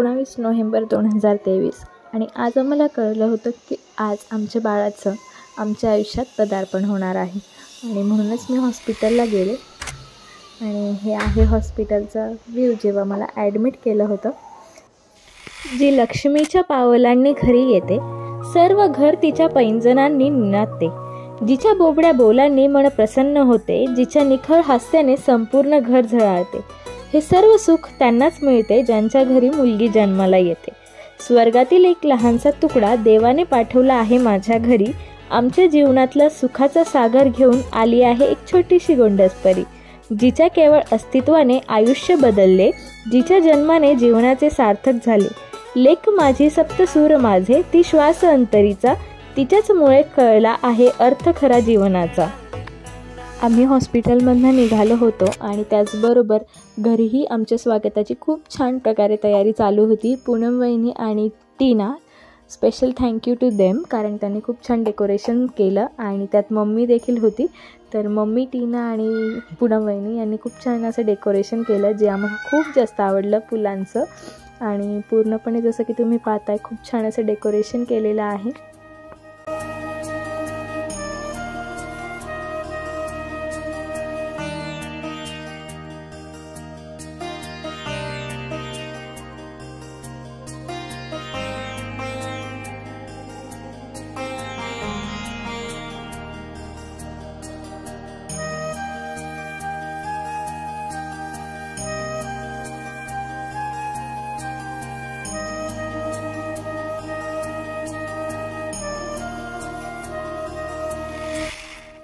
19 November 2023 आणि आज आम्हाला कळलं होतं की आज आमच्या बाळाचं आमच्या आयुष्यात पदार्पण होणार आहे आणि म्हणूनच मी हॉस्पिटलला गेले आणि हे आहे हॉस्पिटलचा व्ह्यू जेव्हा मला ॲडमिट केलं होतं। जी लक्ष्मीच्या पावलांनी घरी येते, सर्व घर तिच्या पैंजणांनी निनादते, जिच्या बोबड्या बोलांनी मन प्रसन्न होते, जिच्या निखळ हास्याने संपूर्ण घर झळाळते। हे सर्व सुख त्यांनाच मिळते ज्यांच्या घरी मुलगी जन्माला येते। स्वर्गातील एक लहानसा तुकडा देवाने पाठवला आहे माझ्या घरी। आमच्या जीवनातला सुखाचा सागर घेऊन आली आहे एक छोटीशी गोंडस परी, जिच्या केवळ अस्तित्वाने आयुष्य बदलले, जिच्या जन्माने जीवनाचे सार्थक झाले। लेक माझी सप्तसूर माझे, ती श्वास अंतरीचा, तिच्याच मुळे कळला आहे अर्थ खरा जीवनाचा। आम्ही हॉस्पिटलमधून निघालो होतो आणि त्याचबरोबर घरीही आमच्या स्वागताची खूप छान प्रकारे तयारी चालू होती। पूनम वहिनी आणि टीना, स्पेशल थँक्यू टू देम, कारण त्यांनी खूप छान डेकोरेशन केलं आणि त्यात मम्मी देखील होती। तर मम्मी, टीना आणि पूनम वहिनी यांनी खूप छान असं डेकोरेशन केलं, जे आम्हाला खूप जास्त आवडलं फुलांचं। आणि पूर्णपणे जसं की तुम्ही पाहताय खूप छान असं डेकोरेशन केलेलं आहे।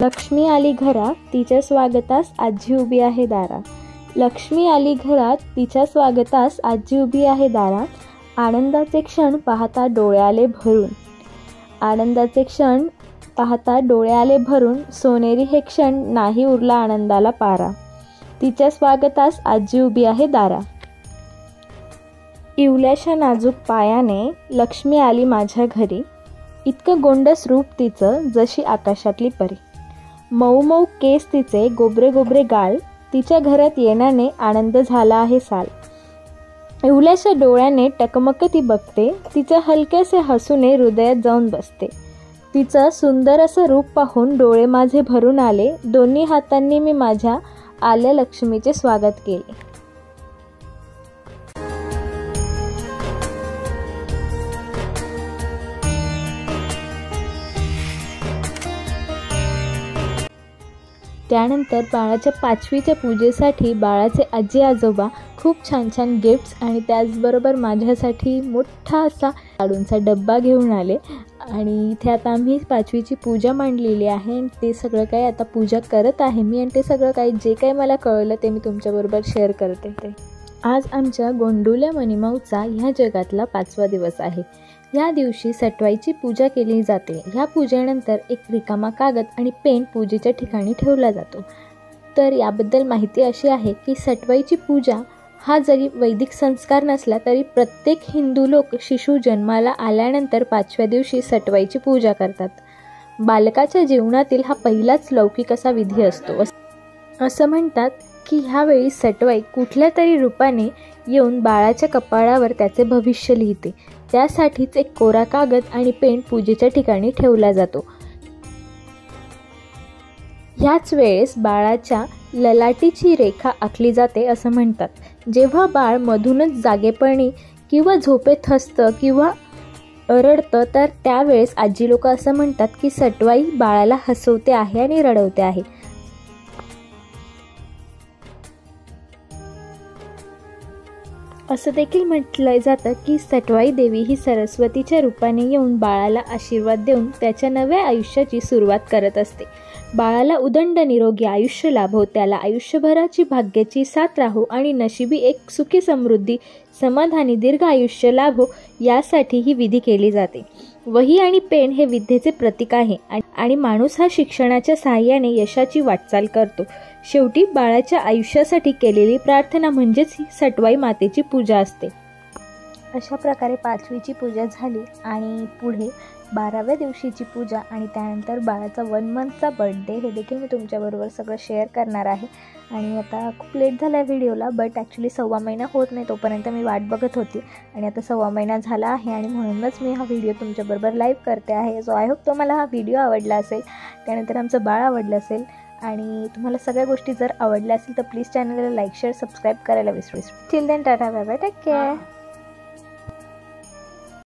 लक्ष्मी आली घरात, तिच्या स्वागतास आजी उभी आहे दारात। लक्ष्मी आली घरात, तिच्या स्वागतास आजी उभी आहे दारात। आनंदाचे क्षण पाहता डोळे आले भरून, आनंदाचे क्षण पाहता डोळे आले भरून, सोनेरी हे क्षण नाही उरला आनंदाला पारा। तिच्या स्वागतास आजी उभी आहे दारात। इवल्याशा नाजूक पायाने लक्ष्मी आली माझ्या घरी, इतकं गोंडस रूप तिचं जशी आकाशातली परी। मऊ मऊ केस तिचे, गोबरे गोबरे गाल, तिच्या घरात येण्याने आनंद झाला आहे साल। इवल्याशा डोळ्याने टकमक ती बघते, तिच्या हलक्यासे हसूने हृदयात जाऊन बसते। तिचं सुंदर असं रूप पाहून डोळे माझे भरून आले, दोन्ही हातांनी मी माझ्या आल्या लक्ष्मीचे स्वागत केले। त्यानंतर बाळाच्या 5वीच्या पूजेसाठी बाळाचे आजी आजोबा खूप छान छान गिफ्ट्स आणि त्याचबरोबर माझ्यासाठी मोठा असा लाडूंचा डब्बा घेऊन आले आणि इथे आता आम्ही 5वीची पूजा मांडलेली आहे आणि ते सगळं काही आता पूजा करत आहे मी आणि ते सगळं काही जे काही मला कळलं ते मी तुमच्याबरोबर शेअर करते। आज आमच्या गोंडुल्या मनीमाऊचा ह्या जगातला 5वा दिवस आहे। या दिवशी सटवाईची पूजा केली जाते। ह्या पूजेनंतर एक रिकामा कागद आणि पेन पूजेच्या ठिकाणी ठेवला जातो। तर याबद्दल माहिती अशी आहे की सटवाईची पूजा हा जरी वैदिक संस्कार नसला तरी प्रत्येक हिंदू लोक शिशु जन्माला आल्यानंतर 5व्या दिवशी सटवाईची पूजा करतात। बालकाच्या जीवनातील हा पहिलाच लौकिक असा विधी असतो। असं म्हणतात की ह्यावेळी सटवाई कुठल्या तरी रूपाने येऊन बाळाच्या कपाळावर त्याचे भविष्य लिहिते। त्यासाठीच एक कोरा कागद आणि पेन पूजेच्या ठिकाणी ठेवला जातो। ह्याच वेळेस बाळाच्या ललाटीची रेखा आखली जाते असं म्हणतात। जेव्हा बाळ मधूनच जागेपणी किंवा झोपेत हसतं किंवा रडतं तर त्यावेळेस आजी लोक असं म्हणतात की सटवाई बाळाला हसवते आहे आणि रडवते आहे। असं देखील म्हटलं जातं की सटवाई देवी ही सरस्वतीच्या रूपाने येऊन बाळाला आशीर्वाद देऊन त्याच्या नव्या आयुष्याची सुरुवात करत असते। बाळाला उदंड निरोगी आयुष्य लाभो, त्याला आयुष्यभराची भाग्याची साथ राहो आणि नशिबी एक सुखी समृद्धी समाधानी दीर्घ आयुष्य लाभो, यासाठी ही विधी केली जाते। वही आणि पेन हे विद्येचे प्रतीक आहे आणि माणूस हा शिक्षणाच्या सहाय्याने यशाची वाटचाल करतो। शेवटी बाळाच्या आयुष्यासाठी केलेली प्रार्थना म्हणजेच ही सटवाई मातेची पूजा असते। अशा प्रकारे 5वीची पूजा झाली आणि पुढे 12व्या दिवशीची पूजा आणि त्यानंतर बाळाचा 1 मंथचा बर्थडे हे देखील मी तुमच्याबरोबर सगळं शेअर करणार आहे. आणि आता खूप लेट झाला आहे व्हिडिओला, बट ॲक्च्युली 1.25 महिना होत नाही तोपर्यंत मी वाट बघत होती आणि आता 1.25 महिना झाला आहे आणि म्हणूनच मी हा व्हिडिओ तुमच्याबरोबर लाईव्ह करते आहे. सो आय होप तुम्हाला हा व्हिडिओ आवडला असेल, त्यानंतर आमचं बाळ आवडलं असेल आणि तुम्हाला सगळ्या गोष्टी जर आवडल्या असेल तर प्लीज चॅनलला लाईक शेअर सबस्क्राईब करायला विसरू. Till then tata bye bye, take care.